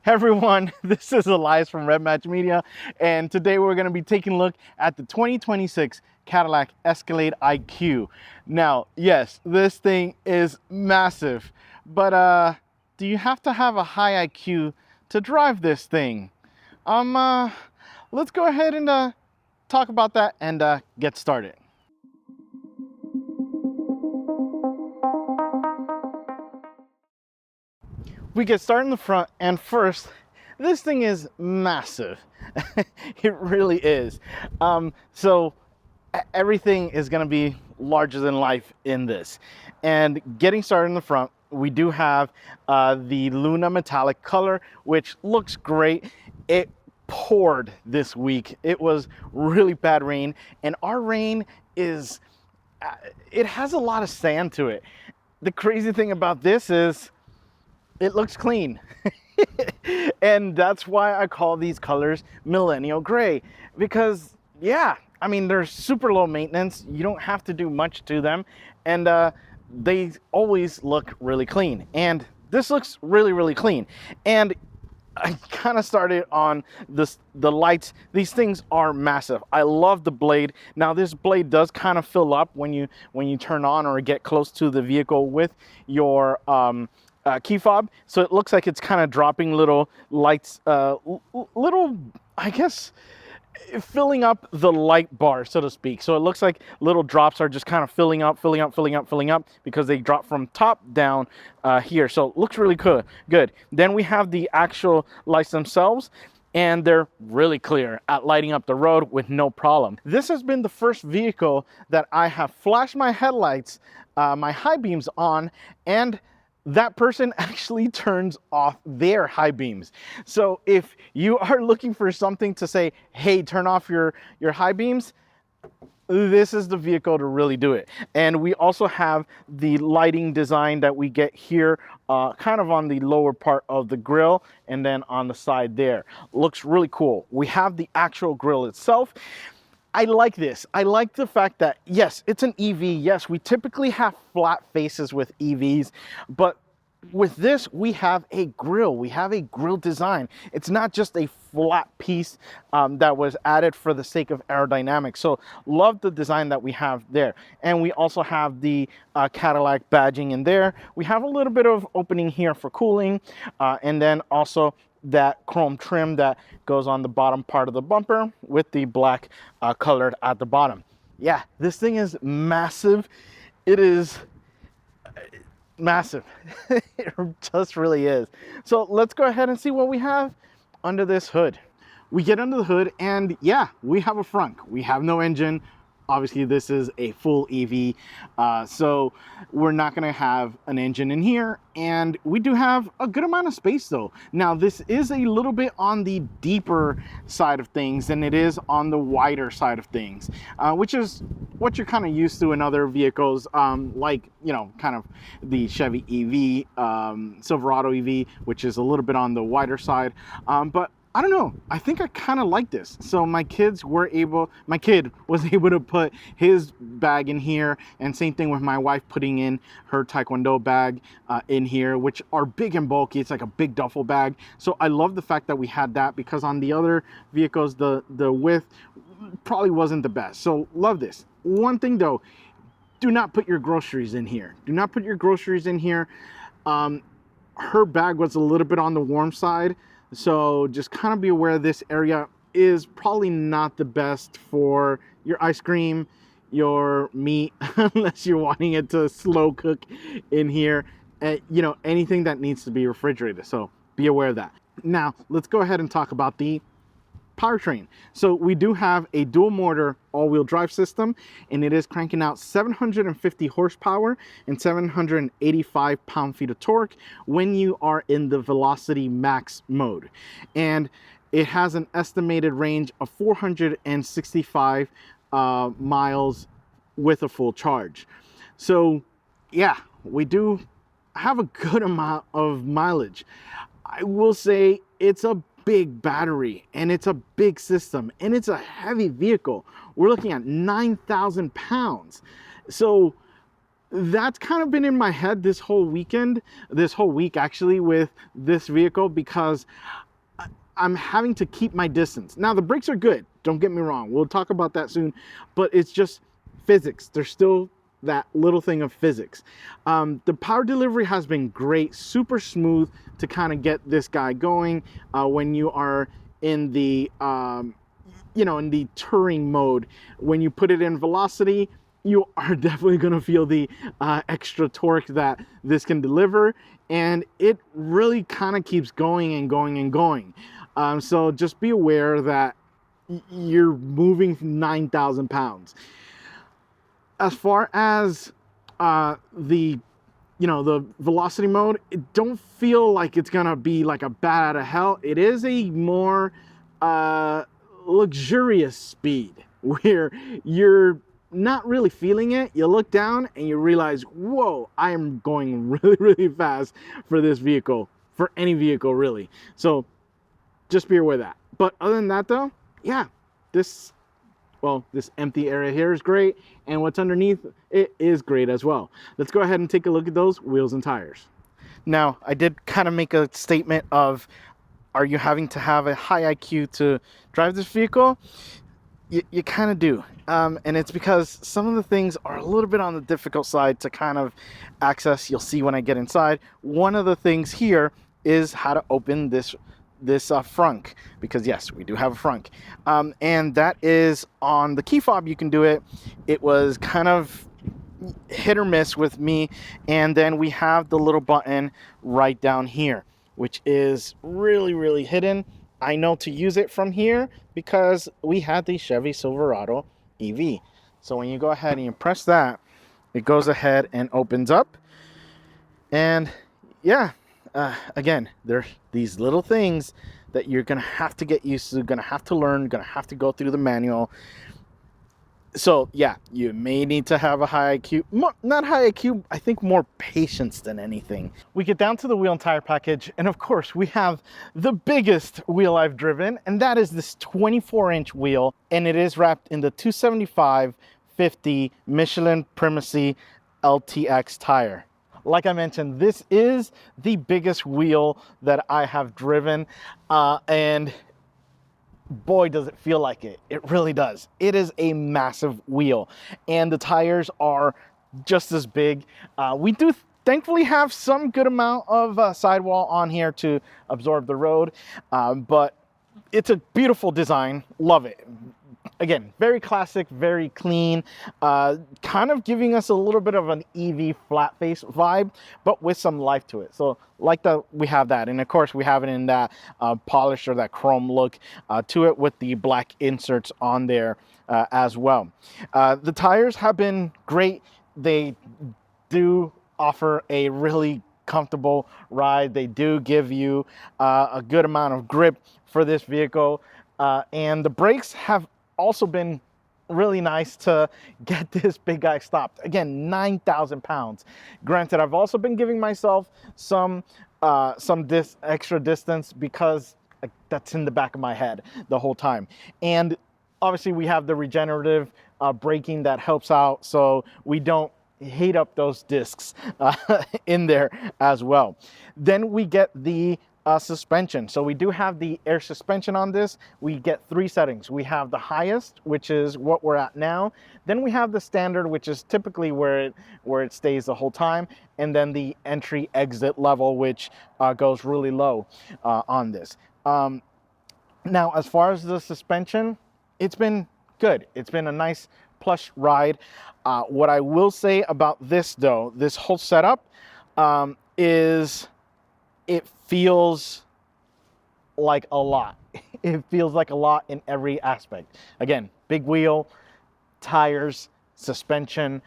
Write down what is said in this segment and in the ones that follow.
Everyone, this is Elias from Red Match Media, and today we're going to be taking a look at the 2026 Cadillac Escalade IQ. Now, yes, this thing is massive, but do you have to have a high IQ to drive this thing? Let's go ahead and talk about that and get started. We get started in the front, and first, this thing is massive. It really is. So everything is going to be larger than life in this. And getting started in the front, we do have the Luna Metallic color, which looks great. It poured this week. It was really bad rain, and our rain is, it has a lot of sand to it. The crazy thing about this is it looks clean. And that's why I call these colors millennial gray, because yeah, I mean, they're super low maintenance. You don't have to do much to them, and they always look really clean. And this looks really, really clean. And I kind of started on the lights. These things are massive. I love the blade. Now this blade does kind of fill up when you turn on or get close to the vehicle with your key fob, so it looks like it's kind of dropping little lights, little, I guess, filling up the light bar, so to speak. So it looks like little drops are just kind of filling up because they drop from top down here. So it looks really good. Then we have the actual lights themselves, and they're really clear at lighting up the road with no problem. This has been the first vehicle that I have flashed my headlights, my high beams on, and that person actually turns off their high beams. So if you are looking for something to say, hey, turn off your high beams, this is the vehicle to really do it. And we also have the lighting design that we get here, kind of on the lower part of the grille, and then on the side there. Looks really cool. We have the actual grille itself. I like this. I like the fact that, yes, it's an EV. Yes, we typically have flat faces with EVs, but with this, we have a grille. We have a grille design. It's not just a flat piece that was added for the sake of aerodynamics. So love the design that we have there. And we also have the Cadillac badging in there. We have a little bit of opening here for cooling, and then also that chrome trim that goes on the bottom part of the bumper with the black colored at the bottom. Yeah, this thing is massive. It is massive. It just really is. So let's go ahead and see what we have under this hood. We get under the hood, and yeah, we have a frunk. We have no engine. Obviously, this is a full EV, so we're not going to have an engine in here, and we do have a good amount of space though. Now, this is a little bit on the deeper side of things than it is on the wider side of things, which is what you're kind of used to in other vehicles, like, you know, kind of the Chevy EV, Silverado EV, which is a little bit on the wider side, but I don't know, I think I kind of like this. So my kid was able to put his bag in here, and same thing with my wife putting in her Taekwondo bag in here, which are big and bulky. It's like a big duffel bag. So I love the fact that we had that, because on the other vehicles, the width probably wasn't the best. So love this. One thing though, do not put your groceries in here. Do not put your groceries in here. Her bag was a little bit on the warm side, so just kind of be aware this area is probably not the best for your ice cream, your meat, unless you're wanting it to slow cook in here. You know, anything that needs to be refrigerated. So be aware of that. Now, let's go ahead and talk about the powertrain. So we do have a dual motor all-wheel drive system, and it is cranking out 750 horsepower and 785 pound-feet of torque when you are in the Velocity Max mode. And it has an estimated range of 465 miles with a full charge. So yeah, we do have a good amount of mileage. I will say it's a big battery, and it's a big system, and it's a heavy vehicle. We're looking at 9,000 pounds. So that's kind of been in my head this whole week actually, with this vehicle, because I'm having to keep my distance. Now the brakes are good, don't get me wrong, we'll talk about that soon, but it's just physics. There's still that little thing of physics. The power delivery has been great, super smooth to kind of get this guy going when you are in the in the touring mode. When you put it in velocity, you are definitely going to feel the extra torque that this can deliver, and it really kind of keeps going and going and going. So just be aware that you're moving 9,000 pounds. As far as the velocity mode, it don't feel like it's gonna be like a bat out of hell. It is a more luxurious speed where you're not really feeling it. You look down and you realize, whoa, I am going really, really fast for this vehicle, for any vehicle really. So just be aware of that. But other than that though, yeah, this empty area here is great, and what's underneath it is great as well. Let's go ahead and take a look at those wheels and tires. Now, I did kind of make a statement of, are you having to have a high IQ to drive this vehicle? You kind of do, and it's because some of the things are a little bit on the difficult side to kind of access. You'll see when I get inside. One of the things here is how to open this frunk, because yes, we do have a frunk, and that is on the key fob. You can do it. It was kind of hit or miss with me, and then we have the little button right down here, which is really, really hidden. I know to use it from here because we had the Chevy Silverado EV. So when you go ahead and you press that, it goes ahead and opens up. And yeah, again, there's these little things that you're gonna have to get used to, gonna have to learn, gonna have to go through the manual. So yeah, you may need to have a high IQ, not high IQ, I think more patience than anything. We get down to the wheel and tire package, and of course we have the biggest wheel I've driven, and that is this 24-inch wheel, and it is wrapped in the 275/50 Michelin Primacy LTX tire. Like I mentioned, this is the biggest wheel that I have driven, and boy, does it feel like it. It really does. It is a massive wheel, and the tires are just as big. We do thankfully have some good amount of sidewall on here to absorb the road, but it's a beautiful design. Love it. Again, very classic, very clean, kind of giving us a little bit of an EV flat face vibe, but with some life to it. So like that, we have that. And of course we have it in that polish or that chrome look to it, with the black inserts on there as well. The tires have been great. They do offer a really comfortable ride. They do give you a good amount of grip for this vehicle. And the brakes have also been really nice to get this big guy stopped. Again, 9,000 pounds. Granted, I've also been giving myself some extra distance because that's in the back of my head the whole time. And obviously we have the regenerative braking that helps out, so we don't heat up those discs in there as well. Then we get the suspension. So we do have the air suspension on this. We get 3 settings. We have the highest, which is what we're at now. Then we have the standard, which is typically where it stays the whole time. And then the entry exit level, which goes really low on this. Now, as far as the suspension, it's been good. It's been a nice plush ride. What I will say about this though, this whole setup is it feels like a lot. It feels like a lot in every aspect. Again, big wheel, tires, suspension.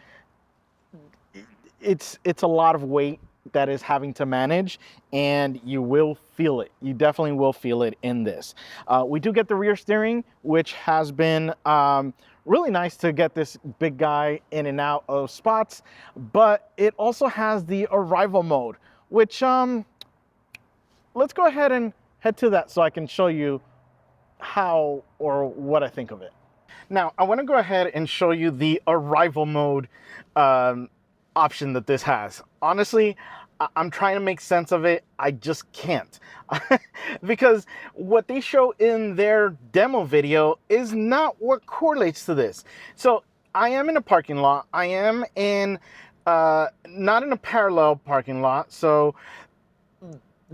It's a lot of weight that is having to manage, and you will feel it. You definitely will feel it in this. We do get the rear steering, which has been really nice to get this big guy in and out of spots, but it also has the arrival mode, which let's go ahead and head to that so I can show you how or what I think of it. Now, I want to go ahead and show you the arrival mode option that this has. Honestly, I'm trying to make sense of it. I just can't. Because what they show in their demo video is not what correlates to this. So I am in a parking lot. I am in, not in a parallel parking lot. So,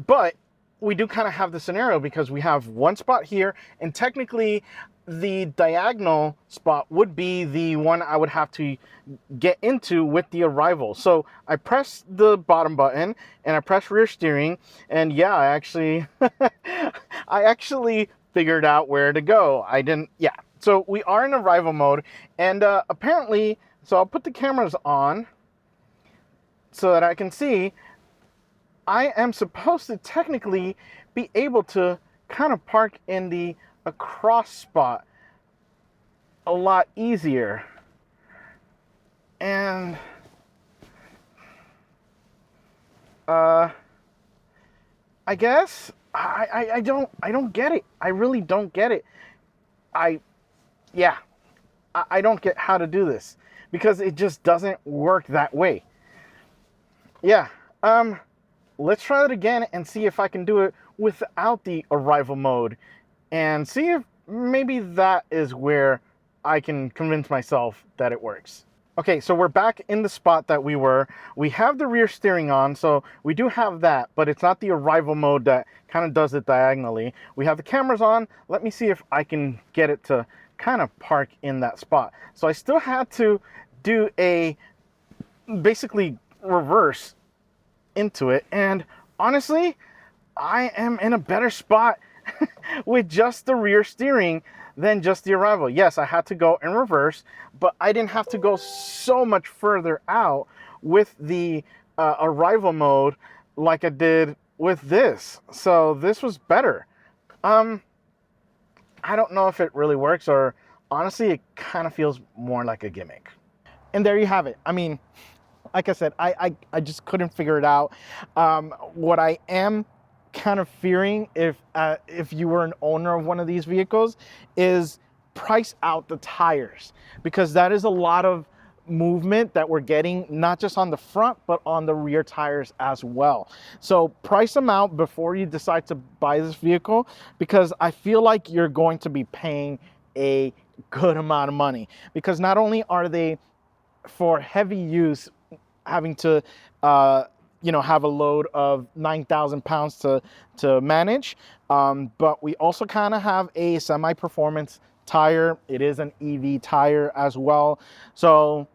but we do kind of have the scenario because we have one spot here, and technically the diagonal spot would be the one I would have to get into with the arrival. So I press the bottom button and I press rear steering, and yeah, I actually figured out where to go. I didn't, yeah. So we are in arrival mode, and apparently, so I'll put the cameras on so that I can see. I am supposed to technically be able to kind of park in the across spot a lot easier. And I guess I don't get it. I really don't get it. I don't get how to do this because it just doesn't work that way. Yeah. Let's try it again and see if I can do it without the arrival mode, and see if maybe that is where I can convince myself that it works. Okay, so we're back in the spot that we were. We have the rear steering on, so we do have that, but it's not the arrival mode that kind of does it diagonally. We have the cameras on. Let me see if I can get it to kind of park in that spot. So I still had to do a basically reverse into it, and honestly, I am in a better spot with just the rear steering than just the arrival. Yes, I had to go in reverse, but I didn't have to go so much further out with the arrival mode like I did with this. So this was better. I don't know if it really works, or honestly, it kind of feels more like a gimmick. And there you have it. I mean, like I said, I just couldn't figure it out. What I am kind of fearing, if you were an owner of one of these vehicles, is price out the tires, because that is a lot of movement that we're getting, not just on the front, but on the rear tires as well. So price them out before you decide to buy this vehicle, because I feel like you're going to be paying a good amount of money, because not only are they for heavy use, having to have a load of 9,000 pounds to manage, but we also kind of have a semi-performance tire. It is an EV tire as well. So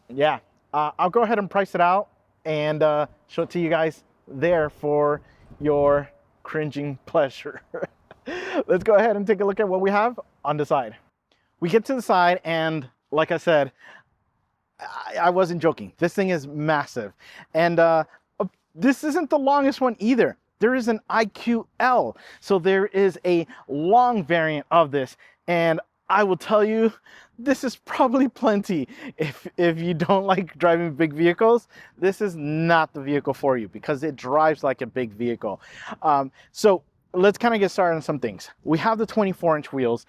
yeah, I'll go ahead and price it out and show it to you guys there for your cringing pleasure. Let's go ahead and take a look at what we have on the side. We get to the side, and like I said, I wasn't joking. This thing is massive. And this isn't the longest one either. There is an IQL. So there is a long variant of this. And I will tell you, this is probably plenty. If you don't like driving big vehicles, this is not the vehicle for you, because it drives like a big vehicle. So let's kind of get started on some things. We have the 24-inch wheels.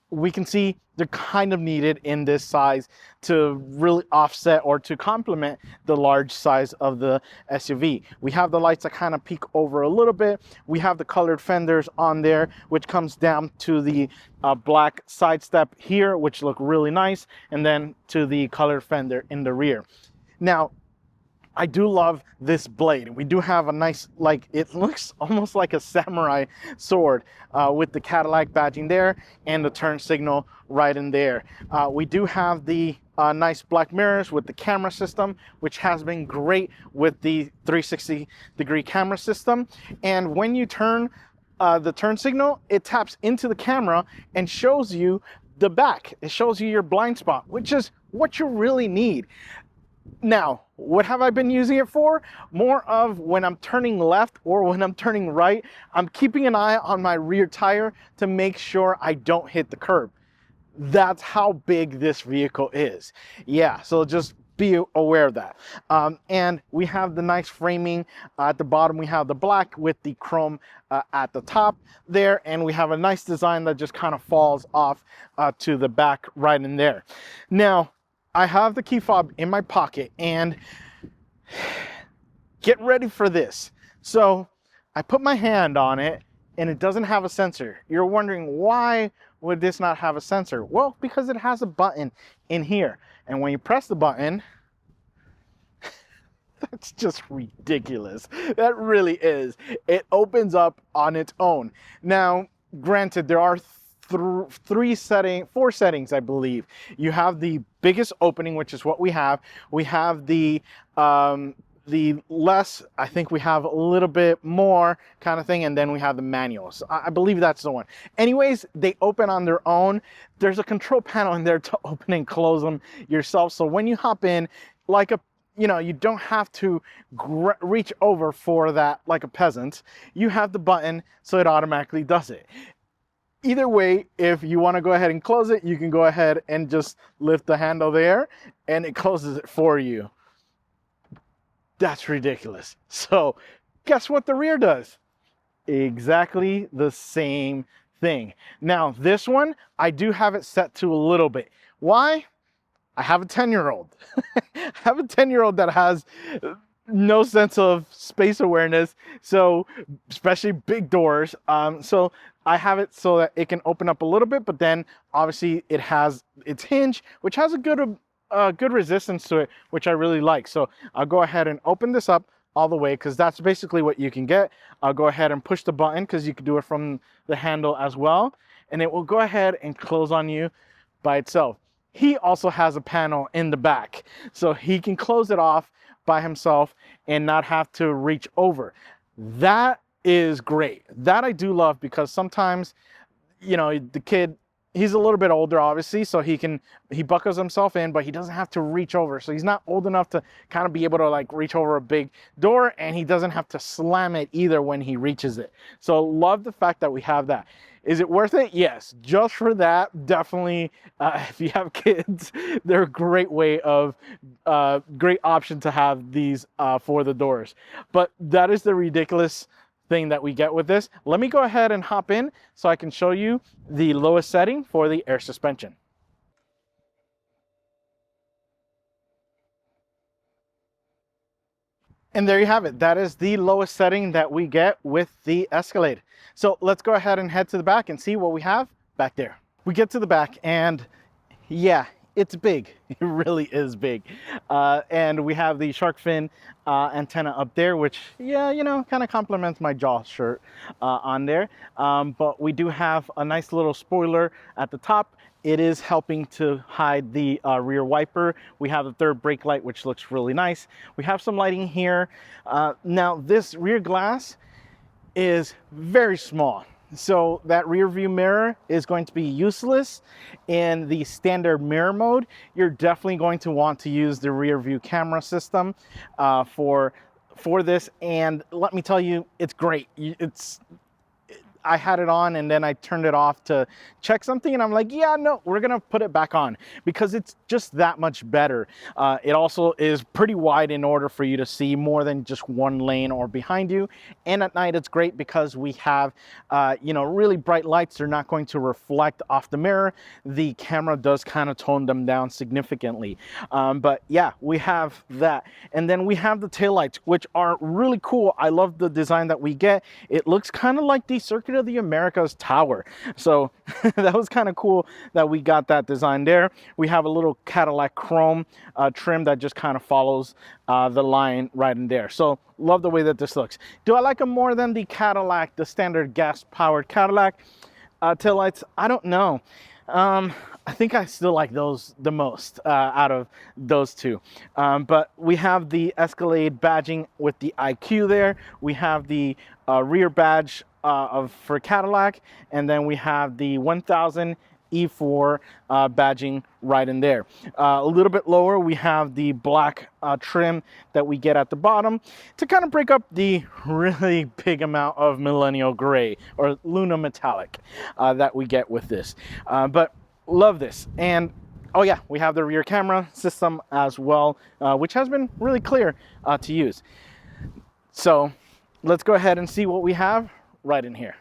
We can see they're kind of needed in this size to really offset or to complement the large size of the SUV. We have the lights that kind of peek over a little bit. We have the colored fenders on there, which comes down to the black side step here, which look really nice, and then to the colored fender in the rear. Now, I do love this blade. We do have a nice, like, it looks almost like a samurai sword with the Cadillac badging there and the turn signal right in there. We do have the nice black mirrors with the camera system, which has been great with the 360-degree camera system. And when you turn the turn signal, it taps into the camera and shows you the back. It shows you your blind spot, which is what you really need. Now, what have I been using it for? More of when I'm turning left or when I'm turning right, I'm keeping an eye on my rear tire to make sure I don't hit the curb. That's how big this vehicle is. Yeah, so just be aware of that. And we have the nice framing at the bottom. We have the black with the chrome at the top there, and we have a nice design that just kind of falls off to the back right in there. Now, I have the key fob in my pocket, and get ready for this. So I put my hand on it and it doesn't have a sensor. You're wondering, why would this not have a sensor? Well, because it has a button in here. And when you press the button, that's just ridiculous. That really is. It opens up on its own. Now, granted, there are four settings, I believe. You have the biggest opening, which is what we have. We have the less, I think we have a little bit more kind of thing, and then we have the manuals. I believe that's the one. Anyways, they open on their own. There's a control panel in there to open and close them yourself. So when you hop in, like a you don't have to reach over for that like a peasant. You have the button, so it automatically does it. Either way, if you want to go ahead and close it, you can go ahead and just lift the handle there and it closes it for you. That's ridiculous. So guess what the rear does? Exactly the same thing. Now this one, I do have it set to a little bit. Why? I have a 10-year-old. I have a 10-year-old that has no sense of space awareness, so especially big doors. So I have it so that it can open up a little bit, but then obviously it has its hinge, which has a good resistance to it, which I really like. So I'll go ahead and open this up all the way, because that's basically what you can get. I'll go ahead and push the button, because you can do it from the handle as well, and it will go ahead and close on you by itself. He also has a panel in the back, so he can close it off by himself and not have to reach over. That is great. That I do love, because sometimes, the kid, he's a little bit older, obviously, so he buckles himself in, but he doesn't have to reach over. So he's not old enough to kind of be able to like reach over a big door, and he doesn't have to slam it either when he reaches it. So love the fact that we have that. Is it worth it? Yes. Just for that, definitely. If you have kids, they're a great great option to have these for the doors. But that is the ridiculous thing that we get with this. Let me go ahead and hop in so I can show you the lowest setting for the air suspension. And there you have it. That is the lowest setting that we get with the Escalade. So let's go ahead and head to the back and see what we have back there. We get to the back, and yeah, it's big. It really is big. And we have the shark fin antenna up there, which, yeah, kind of complements my Jaw shirt on there. But we do have a nice little spoiler at the top. It is helping to hide the rear wiper. We have the third brake light, which looks really nice. We have some lighting here. Now, this rear glass is very small. So that rear view mirror is going to be useless in the standard mirror mode. You're definitely going to want to use the rear view camera system for this. And let me tell you, it's great. I had it on and then I turned it off to check something, and I'm like, yeah, no, we're gonna put it back on, because it's just that much better. It also is pretty wide in order for you to see more than just one lane or behind you. And at night it's great because we have really bright lights. They're not going to reflect off the mirror. The camera does kind of tone them down significantly. But yeah, we have that. And then we have the taillights, which are really cool. I love the design that we get. It looks kind of like the Circuit of the Americas tower. So that was kind of cool that we got that design there. We have a little Cadillac chrome trim that just kind of follows the line right in there. So love the way that this looks. Do I like them more than the Cadillac, the standard gas powered Cadillac taillights? I don't know. I think I still like those the most out of those two. But we have the Escalade badging with the IQ there. We have the rear badge for Cadillac, and then we have the 1000 E4 badging right in there. A little bit lower, we have the black trim that we get at the bottom to kind of break up the really big amount of millennial gray or Luna Metallic that we get with this. But love this. And oh yeah, we have the rear camera system as well, which has been really clear to use. So let's go ahead and see what we have right in here.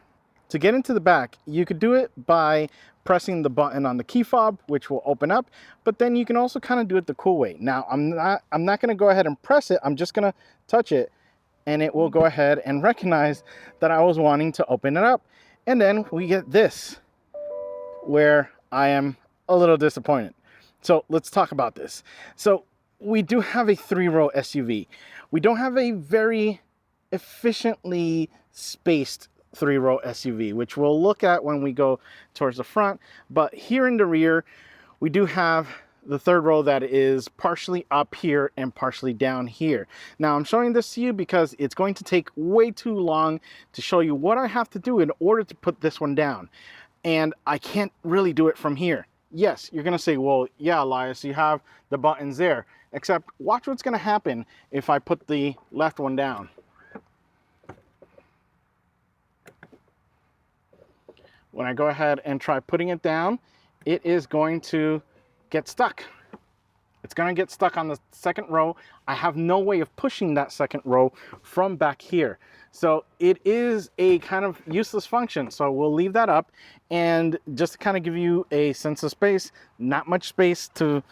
To get into the back, you could do it by pressing the button on the key fob, which will open up, but then you can also kind of do it the cool way. Now, I'm not going to go ahead and press it. I'm just going to touch it, and it will go ahead and recognize that I was wanting to open it up. And then we get this, where I am a little disappointed. So let's talk about this. So we do have a 3-row SUV. We don't have a very efficiently spaced 3-row SUV, which we'll look at when we go towards the front. But here in the rear, we do have the 3rd row that is partially up here and partially down here. Now I'm showing this to you because it's going to take way too long to show you what I have to do in order to put this one down. And I can't really do it from here. Yes, you're gonna say, well, yeah, Elias, you have the buttons there, except watch what's gonna happen if I put the left one down. When I go ahead and try putting it down, it is going to get stuck. It's going to get stuck on the 2nd row. I have no way of pushing that 2nd row from back here. So it is a kind of useless function. So we'll leave that up. And just to kind of give you a sense of space, not much space to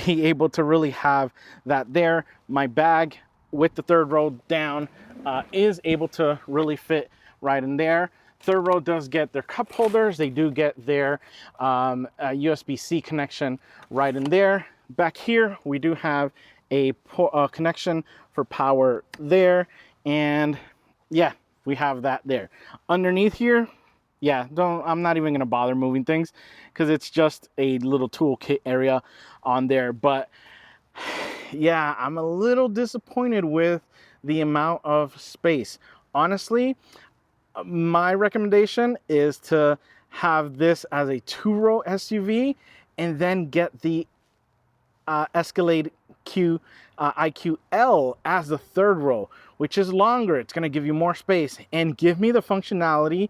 be able to really have that there. My bag with the 3rd row down is able to really fit right in there. 3rd row does get their cup holders. They do get their USB-C connection right in there. Back here, we do have a connection for power there. And yeah, we have that there. Underneath here, yeah, I'm not even gonna bother moving things because it's just a little toolkit area on there. But yeah, I'm a little disappointed with the amount of space. Honestly, my recommendation is to have this as a 2-row SUV and then get the Escalade IQL as the 3rd row, which is longer. It's going to give you more space and give me the functionality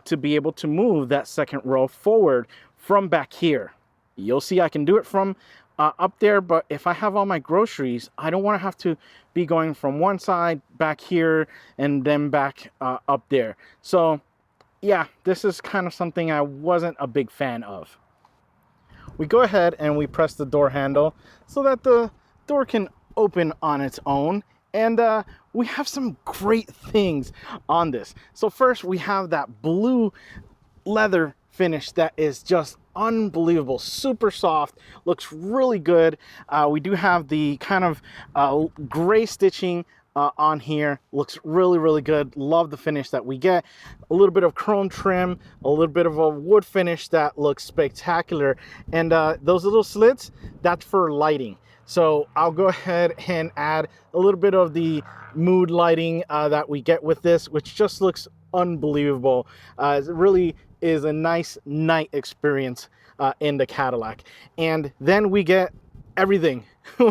to be able to move that 2nd row forward from back here. You'll see I can do it from up there, but if I have all my groceries, I don't want to have to be going from one side back here and then back up there. So yeah, this is kind of something I wasn't a big fan of. We go ahead and we press the door handle so that the door can open on its own. And we have some great things on this. So first we have that blue leather finish that is just unbelievable, super soft, looks really good. We do have the kind of gray stitching on here, looks really good. Love the finish that we get. A little bit of chrome trim, a little bit of a wood finish that looks spectacular. And those little slits, that's for lighting. So I'll go ahead and add a little bit of the mood lighting that we get with this, which just looks unbelievable. It really is a nice night experience in the Cadillac. And then we get everything.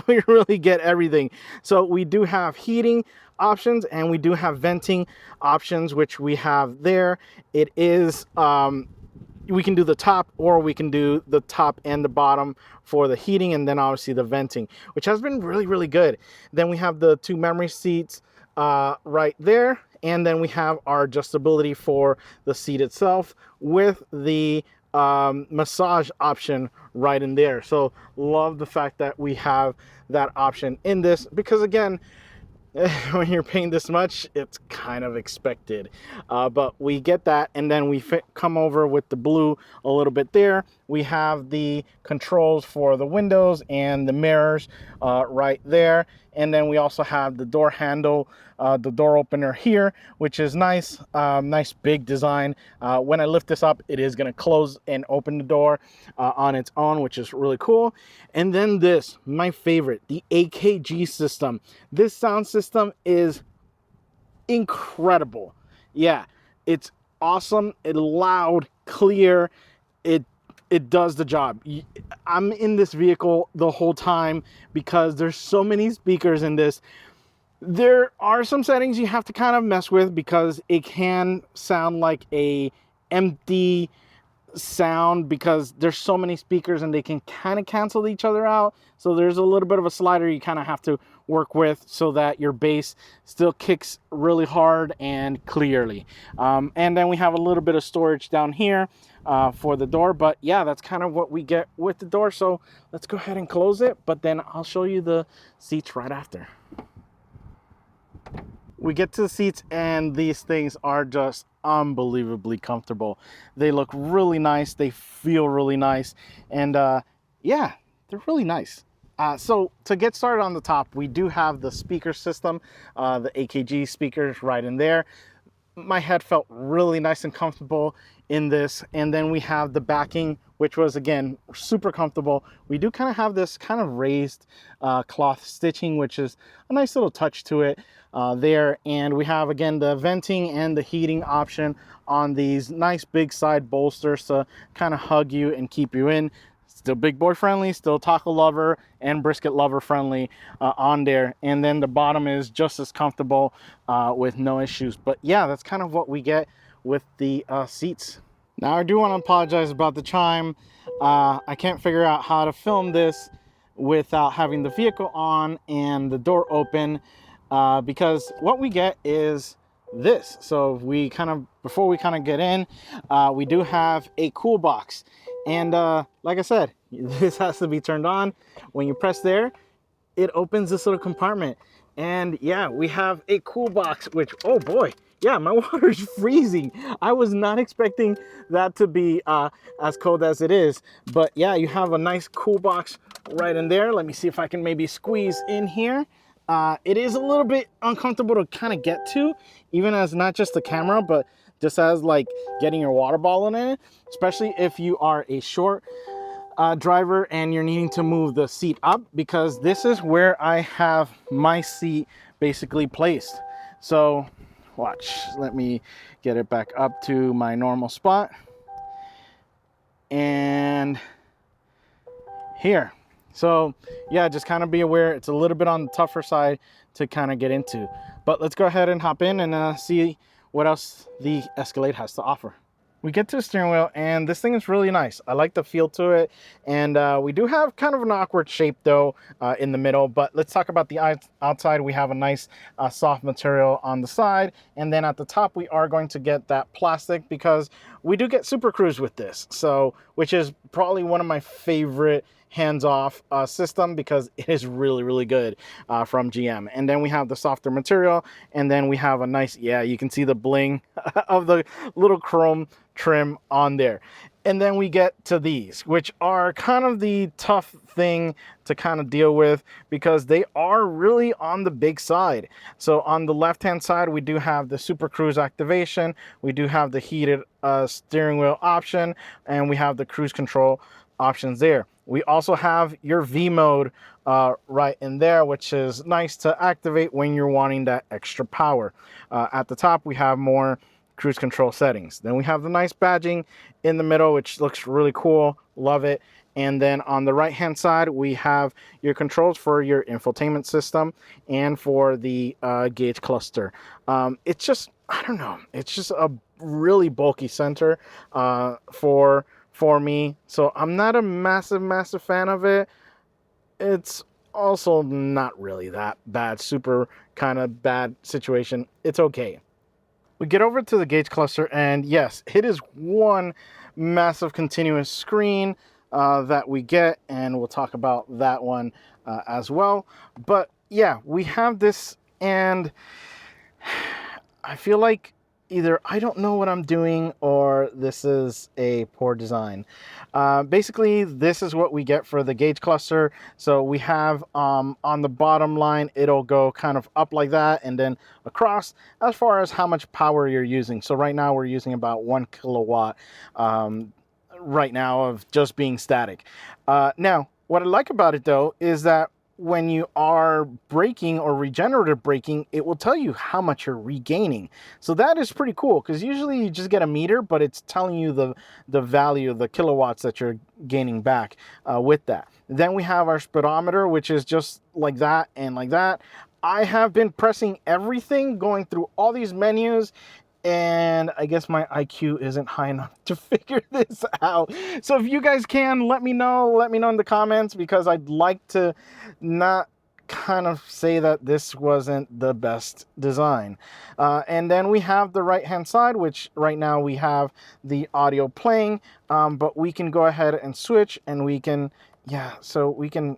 We really get everything. So we do have heating options and we do have venting options, which we have there. It is we can do the top, or we can do the top and the bottom for the heating, and then obviously the venting, which has been really good. Then we have the 2 memory seats right there, and then we have our adjustability for the seat itself with the massage option right in there. So love the fact that we have that option in this, because again, when you're paying this much, it's kind of expected. But we get that, and then we come over with the blue a little bit there. We have the controls for the windows and the mirrors right there. And then we also have the door handle, the door opener here, which is nice, nice big design. When I lift this up, it is going to close and open the door on its own, which is really cool. And then this, my favorite, the AKG system. This sound system is incredible. Yeah, it's awesome. It's loud, clear. It does the job. I'm in this vehicle the whole time because there's so many speakers in this. There are some settings you have to kind of mess with because it can sound like a empty sound because there's so many speakers and they can kind of cancel each other out. So there's a little bit of a slider you kind of have to work with so that your bass still kicks really hard and clearly. And then we have a little bit of storage down here for the door. But yeah, that's kind of what we get with the door. So let's go ahead and close it, but then I'll show you the seats right after. We get to the seats and these things are just unbelievably comfortable. They look really nice, they feel really nice, and yeah, they're really nice. So to get started on the top, we do have the speaker system, the AKG speakers right in there. My head felt really nice and comfortable in this. And then we have the backing, which was again super comfortable. We do kind of have this kind of raised cloth stitching, which is a nice little touch to it there. And we have again the venting and the heating option on these nice big side bolsters to kind of hug you and keep you in. Still big boy friendly, still taco lover and brisket lover friendly on there. And then the bottom is just as comfortable with no issues. But yeah, that's kind of what we get with the seats. Now I do want to apologize about the chime. I can't figure out how to film this without having the vehicle on and the door open because what we get is this. So we kind of, before we kind of get in, we do have a cool box. And like I said, this has to be turned on. When you press there, it opens this little compartment. And yeah, we have a cool box, which, oh boy, yeah, my water is freezing. I was not expecting that to be as cold as it is. But yeah, you have a nice cool box right in there. Let me see if I can maybe squeeze in here. It is a little bit uncomfortable to kind of get to, even as not just the camera, but just as like getting your water bottle in it, especially if you are a short driver and you're needing to move the seat up, because this is where I have my seat basically placed. So watch, let me get it back up to my normal spot. And here. So yeah, just kind of be aware it's a little bit on the tougher side to kind of get into. But let's go ahead and hop in and see what else the Escalade has to offer. We get to the steering wheel and this thing is really nice. I like the feel to it. And we do have kind of an awkward shape though in the middle, but let's talk about the outside. We have a nice soft material on the side. And then at the top, we are going to get that plastic because we do get Super Cruise with this. So, which is probably one of my favorite hands-off system because it is really, really good from GM. And then we have the softer material, and then we have a nice, yeah, you can see the bling of the little chrome trim on there. And then we get to these, which are kind of the tough thing to kind of deal with because they are really on the big side. So on the left-hand side, we do have the Super Cruise activation. We do have the heated steering wheel option, and we have the cruise control options there. We also have your V mode right in there, which is nice to activate when you're wanting that extra power. At the top, we have more cruise control settings. Then we have the nice badging in the middle, which looks really cool. Love it. And then on the right hand side, we have your controls for your infotainment system and for the gauge cluster. It's just, I don't know, it's just a really bulky center for me. So I'm not a massive fan of it. It's also not really that bad, super kind of bad situation. It's okay. We get over to the gauge cluster and yes, it is one massive continuous screen that we get, and we'll talk about that one as well. But yeah, we have this, and I feel like either I don't know what I'm doing or this is a poor design. Basically, this is what we get for the gauge cluster. So we have on the bottom line, it'll go kind of up like that and then across as far as how much power you're using. So right now we're using about 1 kilowatt right now of just being static. Now, what I like about it though is that when you are braking or regenerative braking, it will tell you how much you're regaining. So that is pretty cool because usually you just get a meter, but it's telling you the value of the kilowatts that you're gaining back with that. Then we have our speedometer, which is just like that and like that. I have been pressing everything, going through all these menus, and I guess my IQ isn't high enough to figure this out. So if you guys can, let me know in the comments, because I'd like to not kind of say that this wasn't the best design. And then we have the right hand side, which right now we have the audio playing, but we can go ahead and switch, and we can, yeah, so we can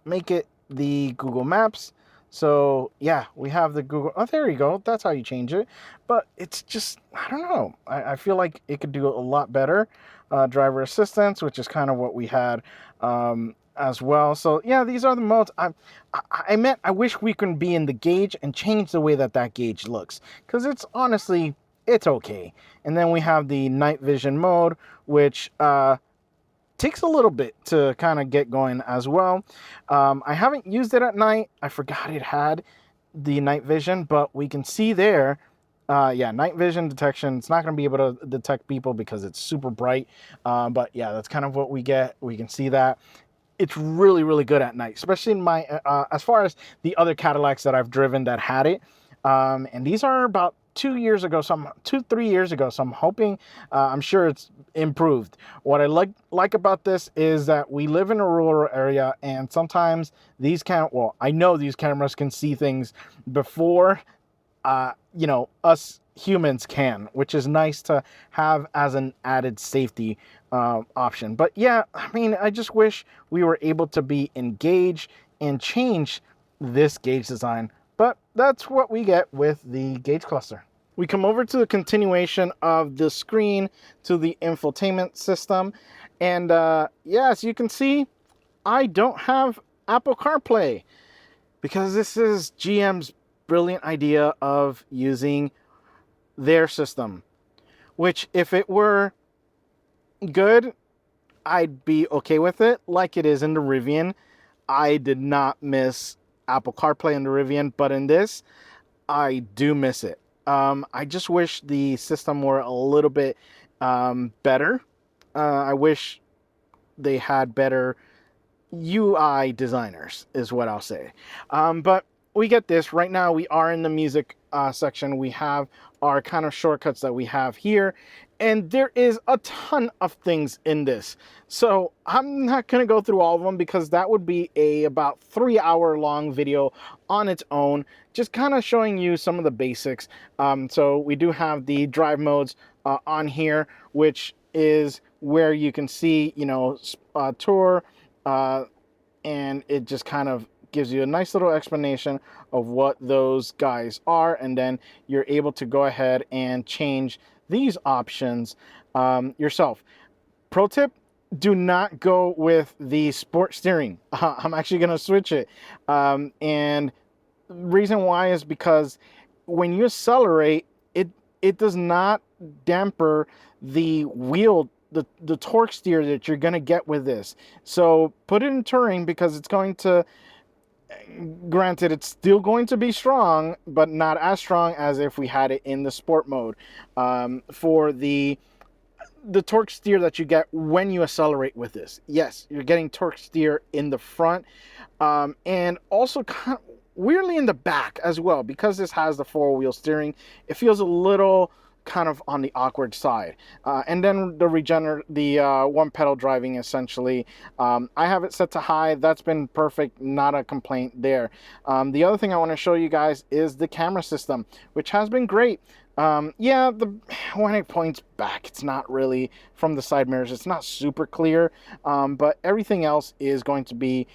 make it the Google Maps. So yeah, we have the Google, oh, there you go, that's how you change it. But it's just, I don't know, I feel like it could do a lot better. Driver assistance, which is kind of what we had as well. So yeah, these are the modes. I wish we could be in the gauge and change the way that gauge looks, because it's honestly, it's okay. And then we have the night vision mode, which takes a little bit to kind of get going as well. I haven't used it at night. I forgot it had the night vision, but we can see there, yeah, night vision detection. It's not going to be able to detect people because it's super bright. But yeah, that's kind of what we get. We can see that. It's really, really good at night, especially in my, as far as the other Cadillacs that I've driven that had it. And these are about 2 years ago, 3 years ago. So I'm hoping, I'm sure it's improved. What I like about this is that we live in a rural area, and sometimes these well, I know these cameras can see things before, you know, us humans can, which is nice to have as an added safety option. But yeah, I mean, I just wish we were able to be engaged and change this gauge design. But that's what we get with the gauge cluster. We come over to the continuation of the screen to the infotainment system. And yeah, as you can see, I don't have Apple CarPlay, because this is GM's brilliant idea of using their system, which if it were good, I'd be okay with it, like it is in the Rivian. I did not miss Apple CarPlay in the Rivian, but in this, I do miss it. I just wish the system were a little bit better. I wish they had better UI designers, is what I'll say. But we get this. Right now, we are in the music section. We have our kind of shortcuts that we have here. And there is a ton of things in this. So I'm not going to go through all of them, because that would be a about 3-hour long video on its own, just kind of showing you some of the basics. So we do have the drive modes on here, which is where you can see, you know, tour, and it just kind of gives you a nice little explanation of what those guys are. And then you're able to go ahead and change these options yourself. Pro tip, do not go with the sport steering. I'm actually going to switch it. And the reason why is because when you accelerate, it does not damper the wheel, the torque steer that you're going to get with this. So put it in touring, because it's going to, granted, it's still going to be strong, but not as strong as if we had it in the sport mode. For the torque steer that you get when you accelerate with this, yes, you're getting torque steer in the front, and also kind of weirdly in the back as well, because this has the 4-wheel steering. It feels a little kind of on the awkward side. And then the one pedal driving, essentially, I have it set to high. That's been perfect, not a complaint there. The other thing I want to show you guys is the camera system, which has been great. Yeah, when it points back, it's not really, from the side mirrors, it's not super clear, but everything else is going to be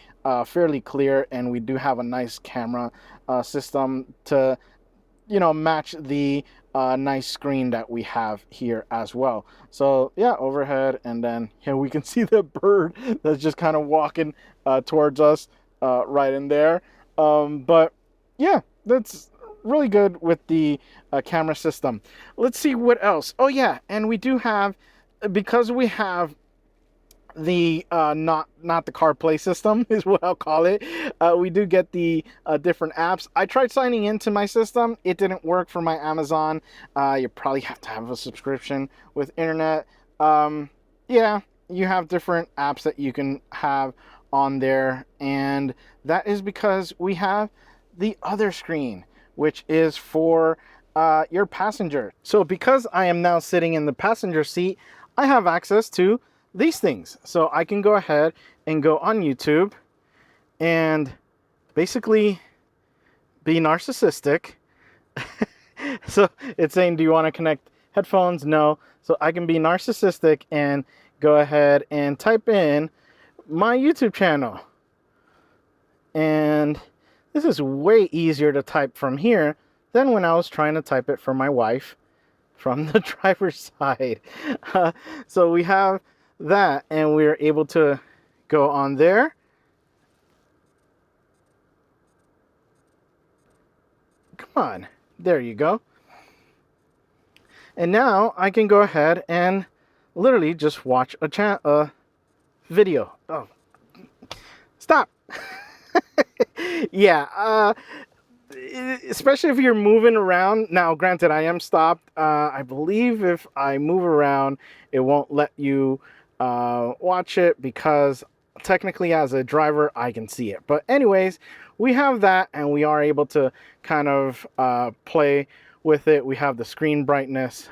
fairly clear, and we do have a nice camera system to, you know, match the nice screen that we have here as well. So yeah, overhead, and then here we can see the bird that's just kind of walking towards us right in there. But yeah, that's really good with the camera system. Let's see what else. Oh yeah, and we do have, because we have the not the CarPlay system is what I'll call it. We do get the different apps. I tried signing into my system. It didn't work for my Amazon. You probably have to have a subscription with internet. Yeah, you have different apps that you can have on there, and that is because we have the other screen, which is for your passenger. So because I am now sitting in the passenger seat, I have access to these things. So I can go ahead and go on YouTube and basically be narcissistic. So it's saying, do you want to connect headphones? No. So I can be narcissistic and go ahead and type in my YouTube channel. And this is way easier to type from here than when I was trying to type it for my wife from the driver's side. So we have that, and we're able to go on there. Come on, there you go. And now I can go ahead and literally just watch a video. Oh, stop. Yeah, especially if you're moving around. Now, granted, I am stopped. I believe if I move around, it won't let you watch it because technically as a driver, I can see it. But anyways, we have that, and we are able to kind of play with it. We have the screen brightness.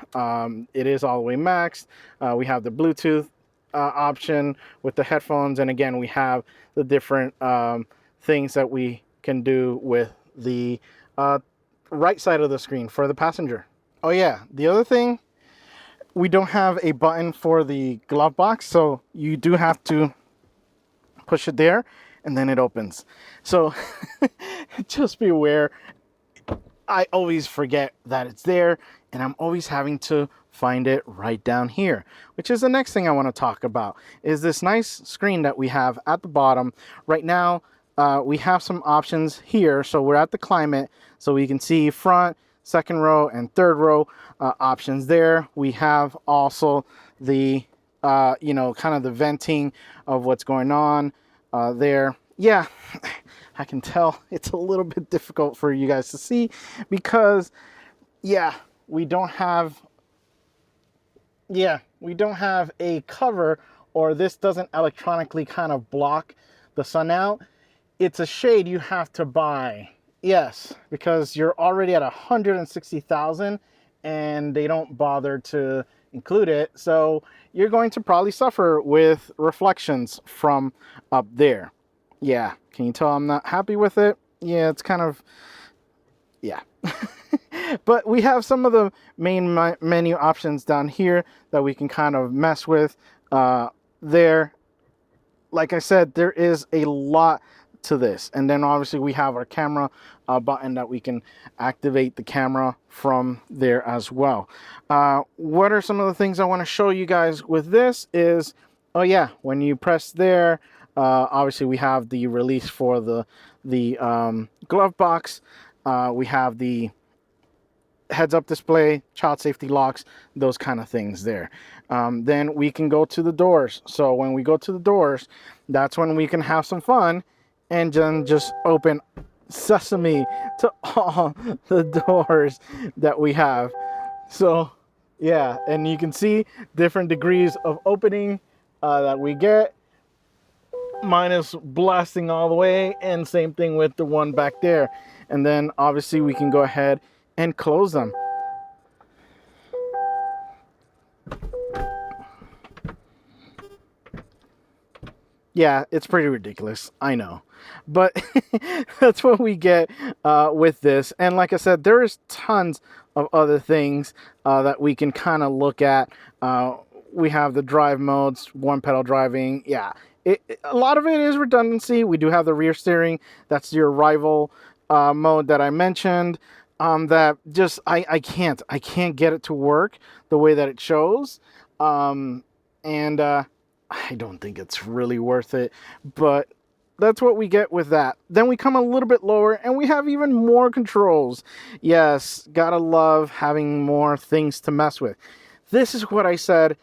It is all the way maxed. We have the Bluetooth option with the headphones. And again, we have the different things that we can do with the right side of the screen for the passenger. Oh yeah, the other thing, we don't have a button for the glove box, so you do have to push it there and then it opens. So just be aware, I always forget that it's there, and I'm always having to find it right down here, which is the next thing I want to talk about, is this nice screen that we have at the bottom. Right now, we have some options here. So we're at the climate, so we can see front, second row, and third row options there. We have also the, you know, kind of the venting of what's going on there. Yeah, I can tell it's a little bit difficult for you guys to see because, yeah, we don't have a cover, or this doesn't electronically kind of block the sun out. It's a shade you have to buy. Yes, because you're already at 160,000 and they don't bother to include it. So you're going to probably suffer with reflections from up there. Yeah, can you tell I'm not happy with it? Yeah, it's kind of, yeah. But we have some of the main menu options down here that we can kind of mess with there. Like I said, there is a lot to this. And then obviously we have our camera button that we can activate the camera from there as well. What are some of the things I want to show you guys with this is, oh yeah, when you press there, obviously we have the release for the glove box. We have the heads-up display, child safety locks, those kind of things there. Then we can go to the doors. So when we go to the doors, that's when we can have some fun and then just open sesame to all the doors that we have. So yeah, and you can see different degrees of opening that we get. Mine is blasting all the way, and same thing with the one back there. And then obviously we can go ahead and close them. Yeah, it's pretty ridiculous, I know, but that's what we get with this. And like I said, there is tons of other things that we can kind of look at. We have the drive modes, one pedal driving. Yeah, a lot of it is redundancy. We do have the rear steering. That's your rival mode that I mentioned. That just I can't get it to work the way that it shows. I don't think it's really worth it, but that's what we get with that. Then we come a little bit lower and we have even more controls. Yes, gotta love having more things to mess with. This is what I said.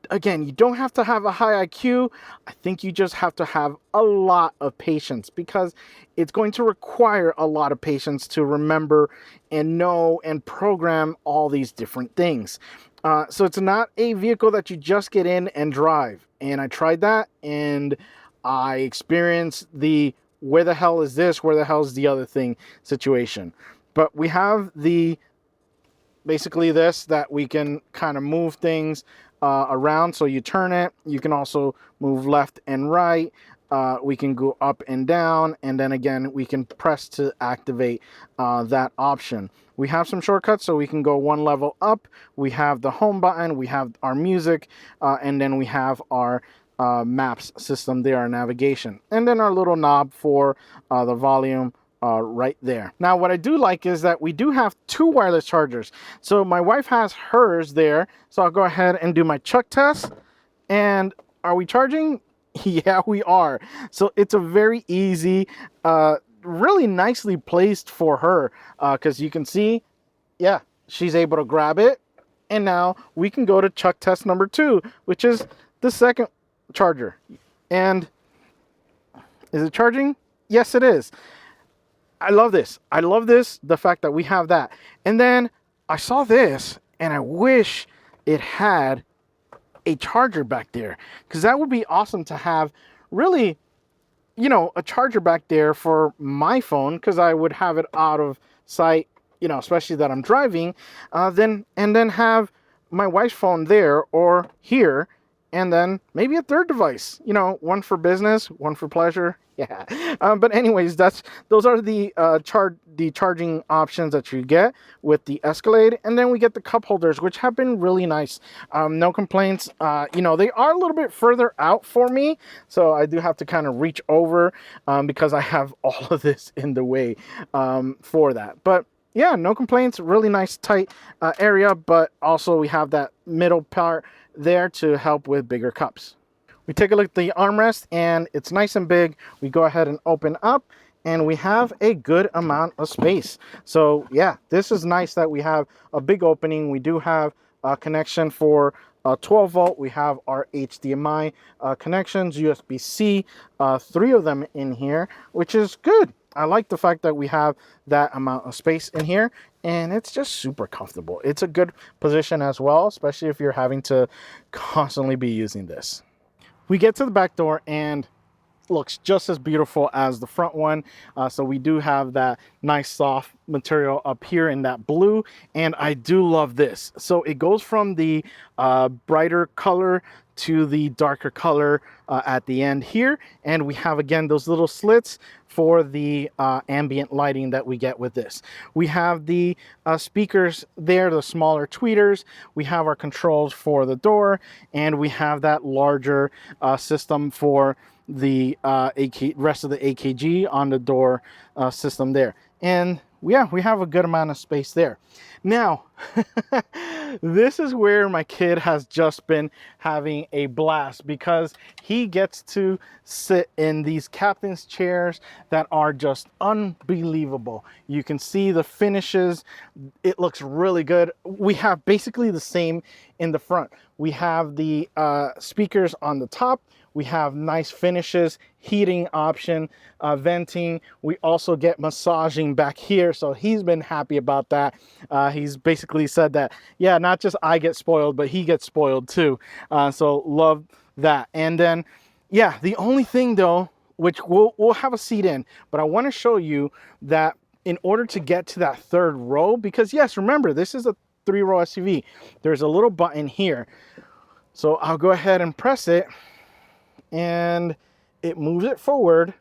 Again, you don't have to have a high IQ. I think you just have to have a lot of patience, because it's going to require a lot of patience to remember and know and program all these different things. So it's not a vehicle that you just get in and drive. And I tried that and I experienced the where the hell is this, where the hell is the other thing situation. But we have the basically this that we can kind of move things around. So you turn it, you can also move left and right. We can go up and down, and then again we can press to activate that option. We have some shortcuts, so we can go one level up. We have the home button, we have our music, and then we have our maps system there, our navigation, and then our little knob for the volume right there. Now, what I do like is that we do have two wireless chargers. So my wife has hers there. So I'll go ahead and do my chuck test. And are we charging? Yeah, we are. So it's a very easy, really nicely placed for her. Because you can see, yeah, she's able to grab it. And now we can go to chuck test number 2, which is the second charger. And is it charging? Yes, it is. I love this. I love this, the fact that we have that. And then I saw this, and I wish it had a charger back there, because that would be awesome to have, really, you know, a charger back there for my phone, because I would have it out of sight, you know, especially that I'm driving, and then have my wife's phone there or here, and then maybe a third device, you know, one for business, one for pleasure. Yeah. But anyways, those are the charging options that you get with the Escalade. And then we get the cup holders, which have been really nice. No complaints. You know, they are a little bit further out for me, so I do have to kind of reach over because I have all of this in the way for that. But yeah, no complaints. Really nice tight area, but also we have that middle part there to help with bigger cups. We take a look at the armrest, and it's nice and big. We go ahead and open up, and we have a good amount of space. So yeah, this is nice that we have a big opening. We do have a connection for 12 volt. We have our HDMI connections, USB-C, 3 of them in here, which is good. I like the fact that we have that amount of space in here, and it's just super comfortable. It's a good position as well, especially if you're having to constantly be using this. We get to the back door, and looks just as beautiful as the front one. So we do have that nice soft material up here in that blue, and I do love this. So it goes from the brighter color to the darker color at the end here, and we have again those little slits for the ambient lighting that we get with this. We have the speakers there, the smaller tweeters. We have our controls for the door, and we have that larger system for the rest of the AKG on the door system there. And yeah, we have a good amount of space there. Now, this is where my kid has just been having a blast, because he gets to sit in these captain's chairs that are just unbelievable. You can see the finishes. It looks really good. We have basically the same in the front. We have the speakers on the top. We have nice finishes, heating option, venting. We also get massaging back here, so he's been happy about that. He's basically said that, yeah, not just I get spoiled, but he gets spoiled too. So love that. And then, yeah, the only thing though, which we'll have a seat in, but I want to show you that in order to get to that third row, because yes, remember, this is a 3-row SUV. There's a little button here. So I'll go ahead and press it, and it moves it forward.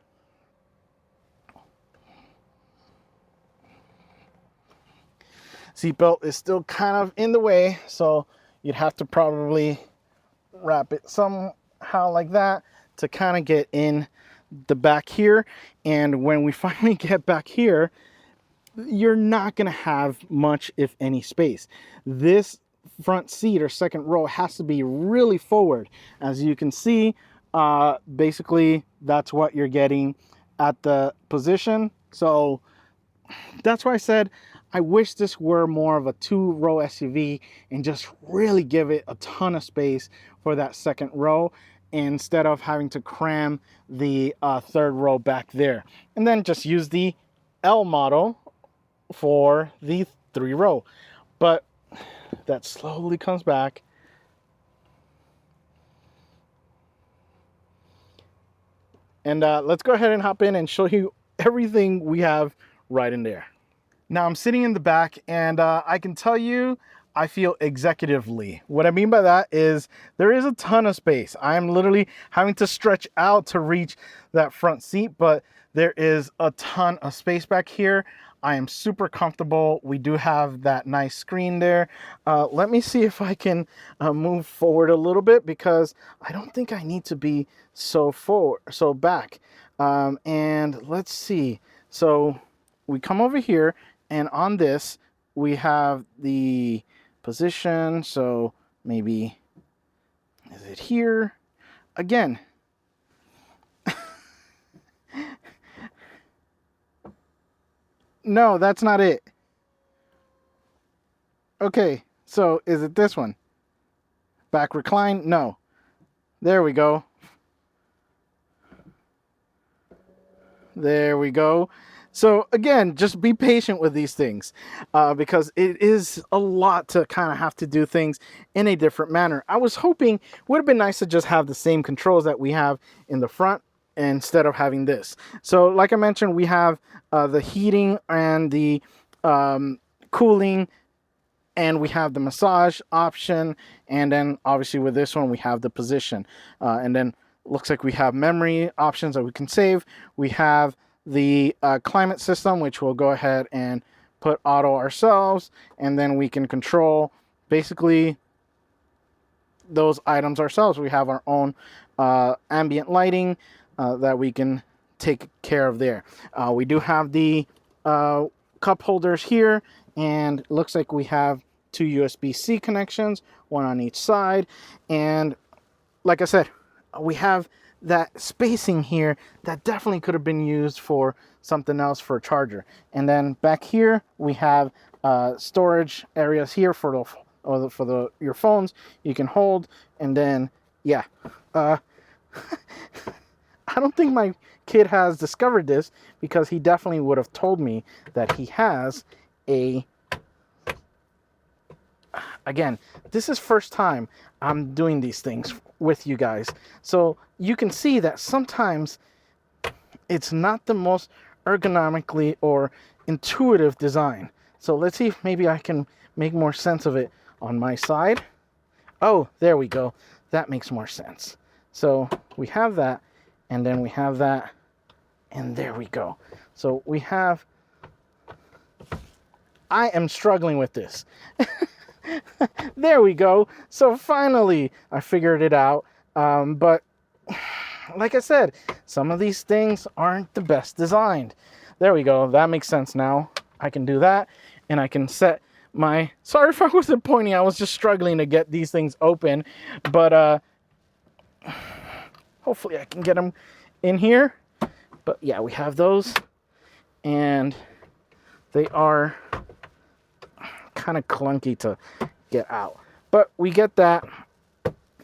Seatbelt is still kind of in the way, so you'd have to probably wrap it somehow like that to kind of get in the back here. And when we finally get back here, you're not going to have much, if any, space. This front seat or second row has to be really forward. As you can see, basically that's what you're getting at the position. So that's why I said I wish this were more of a 2-row SUV and just really give it a ton of space for that second row, instead of having to cram the third row back there. And then just use the L model for the 3-row. But that slowly comes back. And let's go ahead and hop in and show you everything we have right in there. Now I'm sitting in the back, and I can tell you I feel executively. What I mean by that is there is a ton of space. I'm literally having to stretch out to reach that front seat, but there is a ton of space back here. I am super comfortable. We do have that nice screen there. Let me see if I can move forward a little bit, because I don't think I need to be so forward, so back. And let's see. So we come over here, and on this we have the position. So maybe, is it here? Again, no, that's not it. Okay, so is it this one? Back recline? No. There we go. There we go. So again, just be patient with these things, because it is a lot to kind of have to do things in a different manner. I was hoping it would have been nice to just have the same controls that we have in the front instead of having this. So like I mentioned, we have the heating and the cooling, and we have the massage option, and then obviously with this one we have the position, and then looks like we have memory options that we can save. We have the climate system, which we'll go ahead and put auto ourselves, and then we can control basically those items ourselves. We have our own ambient lighting that we can take care of there. We do have the cup holders here, and it looks like we have 2 USB-C connections, one on each side. And like I said, we have that spacing here that definitely could have been used for something else, for a charger. And then back here we have storage areas here for your phones you can hold. And then yeah, I don't think my kid has discovered this, because he definitely would have told me that he has a, again, this is first time I'm doing these things with you guys, so you can see that sometimes it's not the most ergonomically or intuitive design. So let's see if maybe I can make more sense of it on my side. Oh, there we go. That makes more sense. So we have that, and then we have that, and there we go. So we have, I am struggling with this. There we go. So finally I figured it out. But like I said, some of these things aren't the best designed. There we go. That makes sense now. I can do that, and I can set my, sorry if I wasn't pointing, I was just struggling to get these things open, but hopefully I can get them in here. But yeah, we have those, and they are kind of clunky to get out, but we get that.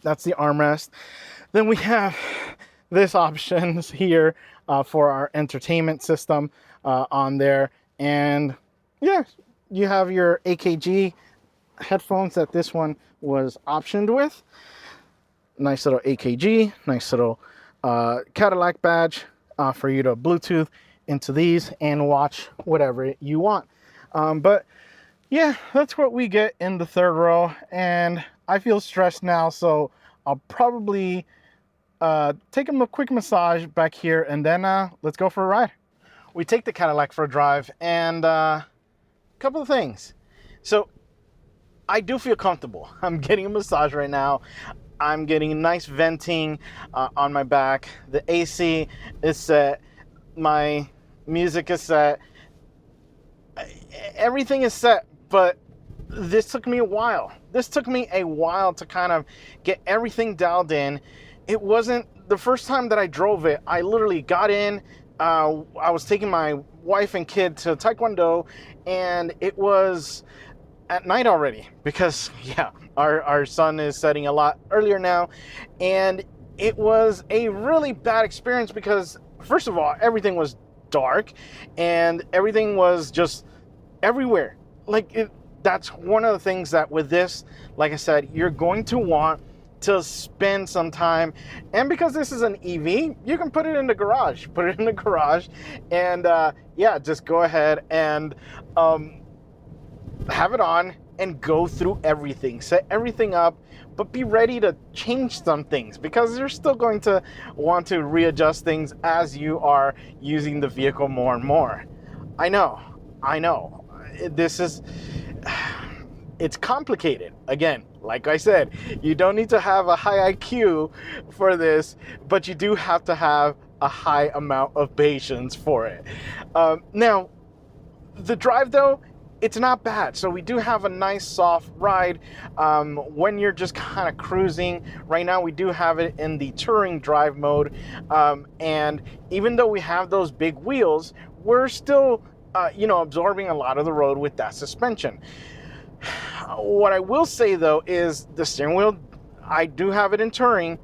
That's the armrest. Then we have this options here for our entertainment system on there, and yeah, you have your AKG headphones that this one was optioned with. Nice little AKG, nice little Cadillac badge for you to Bluetooth into these and watch whatever you want. But yeah, that's what we get in the third row, and I feel stressed now, so I'll probably take him a quick massage back here, and then let's go for a ride. We take the Cadillac for a drive, and a couple of things. So I do feel comfortable. I'm getting a massage right now. I'm getting nice venting on my back. The AC is set. My music is set. Everything is set. But this took me a while. This took me a while to kind of get everything dialed in. It wasn't the first time that I drove it. I literally got in. I was taking my wife and kid to Taekwondo, and it was at night already, because yeah, our son is setting a lot earlier now. And it was a really bad experience because, first of all, everything was dark and everything was just everywhere. Like, that's one of the things that with this, like I said, you're going to want to spend some time. And because this is an EV, you can put it in the garage. Put it in the garage, and yeah, just go ahead and have it on and go through everything, set everything up, but be ready to change some things, because you're still going to want to readjust things as you are using the vehicle more and more. I know. This is, it's complicated. Again, like I said, you don't need to have a high IQ for this, but you do have to have a high amount of patience for it. Now, the drive though, it's not bad. So we do have a nice soft ride when you're just kind of cruising. Right now we do have it in the touring drive mode, and even though we have those big wheels, we're still absorbing a lot of the road with that suspension. What I will say though is the steering wheel, I do have it in touring,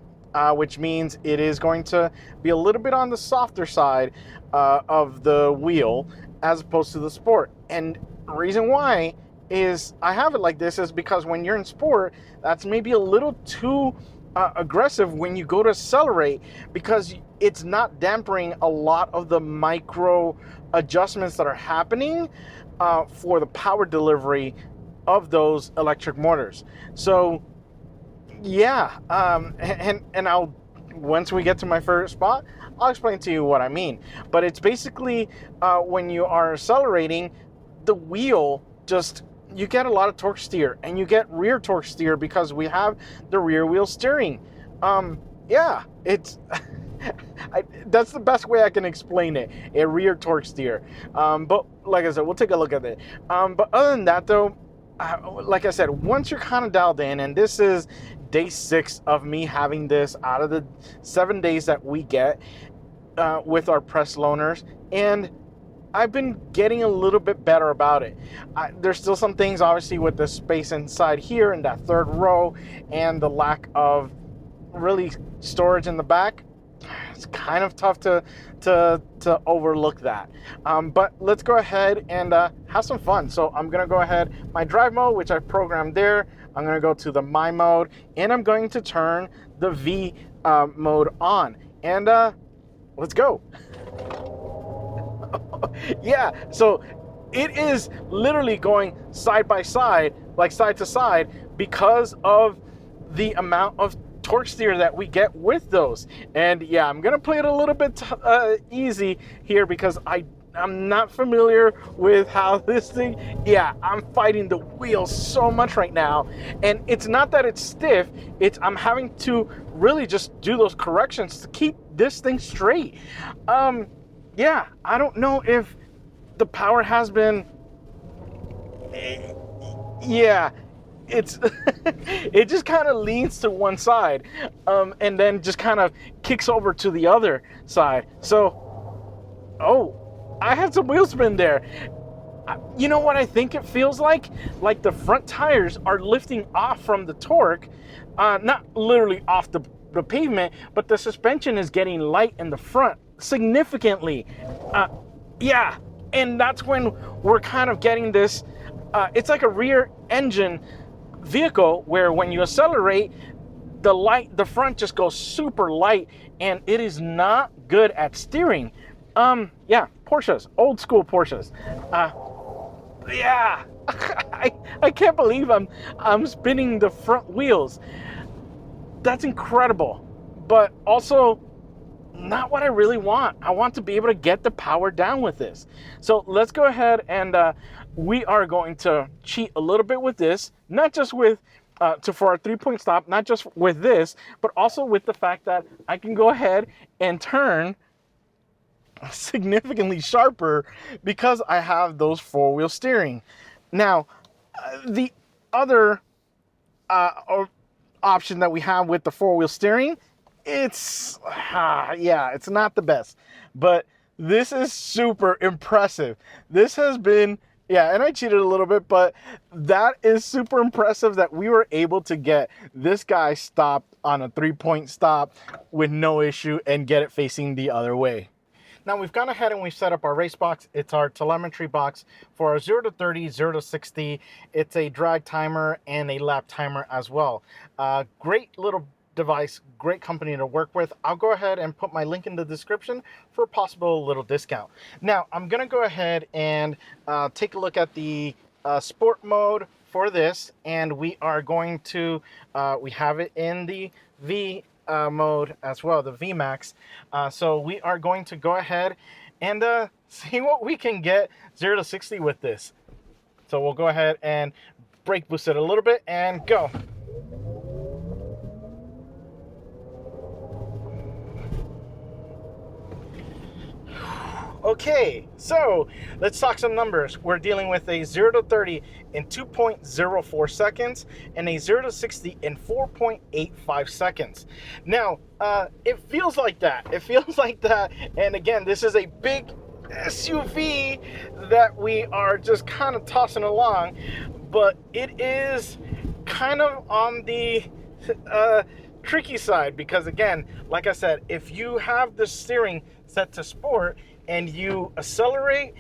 which means it is going to be a little bit on the softer side of the wheel as opposed to the sport. And the reason why is I have it like this is because when you're in sport, that's maybe a little too aggressive when you go to accelerate, because it's not dampening a lot of the micro adjustments that are happening for the power delivery of those electric motors. So yeah, and I'll, once we get to my first spot, I'll explain to you what I mean. But it's basically when you are accelerating, the wheel just, you get a lot of torque steer, and you get rear torque steer because we have the rear wheel steering. Yeah, it's that's the best way I can explain it, a rear torque steer. But like I said, we'll take a look at it. But other than that though, like I said, once you're kind of dialed in, and this is day 6 of me having this out of the 7 days that we get with our press loaners, and I've been getting a little bit better about it. There's still some things, obviously, with the space inside here in that third row and the lack of really storage in the back. It's kind of tough to overlook that. But let's go ahead and have some fun. So I'm going to go ahead, my drive mode, which I programmed there, I'm going to go to the My mode, and I'm going to turn the V mode on. And let's go. Yeah, so it is literally going side by side, like side to side, because of the amount of torque steer that we get with those. And yeah, I'm gonna play it a little bit easy here, because I'm not familiar with how this thing, yeah, I'm fighting the wheel so much right now. And it's not that it's stiff, it's I'm having to really just do those corrections to keep this thing straight. Yeah, I don't know if the power has been, yeah, it's it just kind of leans to one side, and then just kind of kicks over to the other side. So, oh, I had some wheel spin there. You know what I think it feels like? Like the front tires are lifting off from the torque, not literally off the pavement, but the suspension is getting light in the front significantly. Yeah, and that's when we're kind of getting this, it's like a rear engine vehicle where when you accelerate, the front just goes super light, and it is not good at steering. Yeah, Porsches, old school Porsches. Yeah, I can't believe I'm spinning the front wheels. That's incredible, but also not what I really want. I want to be able to get the power down with this. So let's go ahead and we are going to cheat a little bit with this, not just with for our 3-point stop, not just with this, but also with the fact that I can go ahead and turn significantly sharper because I have those 4-wheel steering. Now, the other option that we have with the 4-wheel steering, it's yeah, it's not the best, but this is super impressive. This has been, yeah, and I cheated a little bit, but that is super impressive that we were able to get this guy stopped on a 3-point stop with no issue and get it facing the other way. Now we've gone ahead and we've set up our race box. It's our telemetry box for our 0 to 30, 0 to 60. It's a drag timer and a lap timer as well. Great little device, great company to work with. I'll go ahead and put my link in the description for a possible little discount. Now I'm gonna go ahead and take a look at the sport mode for this, and we are going to we have it in the V mode as well, the VMAX. So we are going to go ahead and see what we can get 0 to 60 with this. So we'll go ahead and brake boost it a little bit and go. Okay, so let's talk some numbers. We're dealing with a 0 to 30 in 2.04 seconds and a 0 to 60 in 4.85 seconds. Now, it feels like that. It feels like that. And again, this is a big SUV that we are just kind of tossing along, but it is kind of on the tricky side because, again, like I said, if you have the steering set to sport and you accelerate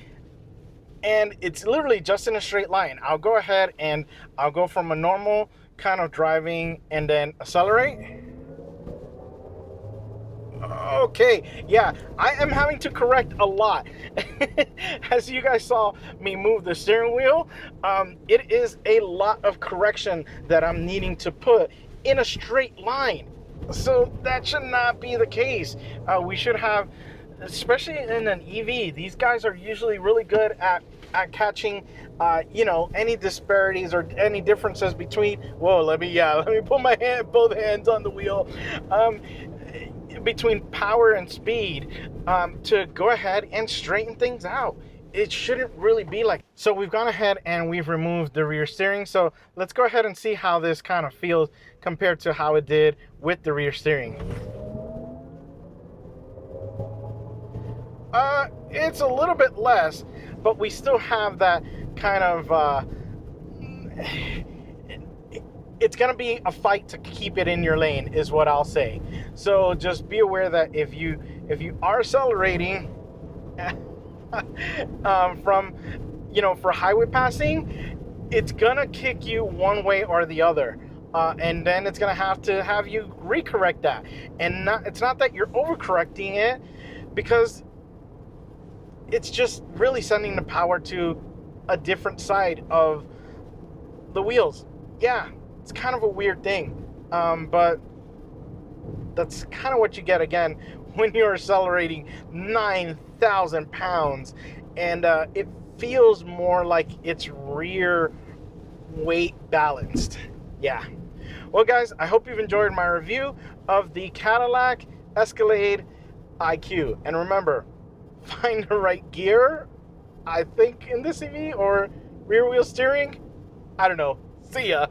and it's literally just in a straight line, I'll go ahead and I'll go from a normal kind of driving and then accelerate. Okay, yeah, I am having to correct a lot. As you guys saw me move the steering wheel, it is a lot of correction that I'm needing to put in a straight line. So that should not be the case. We should have, especially in an EV, these guys are usually really good at catching, you know, any disparities or any differences between. Whoa, let me put my both hands on the wheel. Between power and speed, to go ahead and straighten things out. It shouldn't really be like. So we've gone ahead and we've removed the rear steering. So let's go ahead and see how this kind of feels compared to how it did with the rear steering. It's a little bit less, but we still have that kind of, it's gonna be a fight to keep it in your lane is what I'll say. So just be aware that if you are accelerating from, you know, for highway passing, it's gonna kick you one way or the other. And then it's gonna have you recorrect that. And it's not that you're overcorrecting it, because it's just really sending the power to a different side of the wheels. Yeah, it's kind of a weird thing, but that's kind of what you get, again, when you're accelerating 9,000 pounds, and it feels more like it's rear weight balanced. Yeah. Well, guys, I hope you've enjoyed my review of the Cadillac Escalade IQ. And remember, find the right gear, I think, in this EV, or rear wheel steering. I don't know. See ya.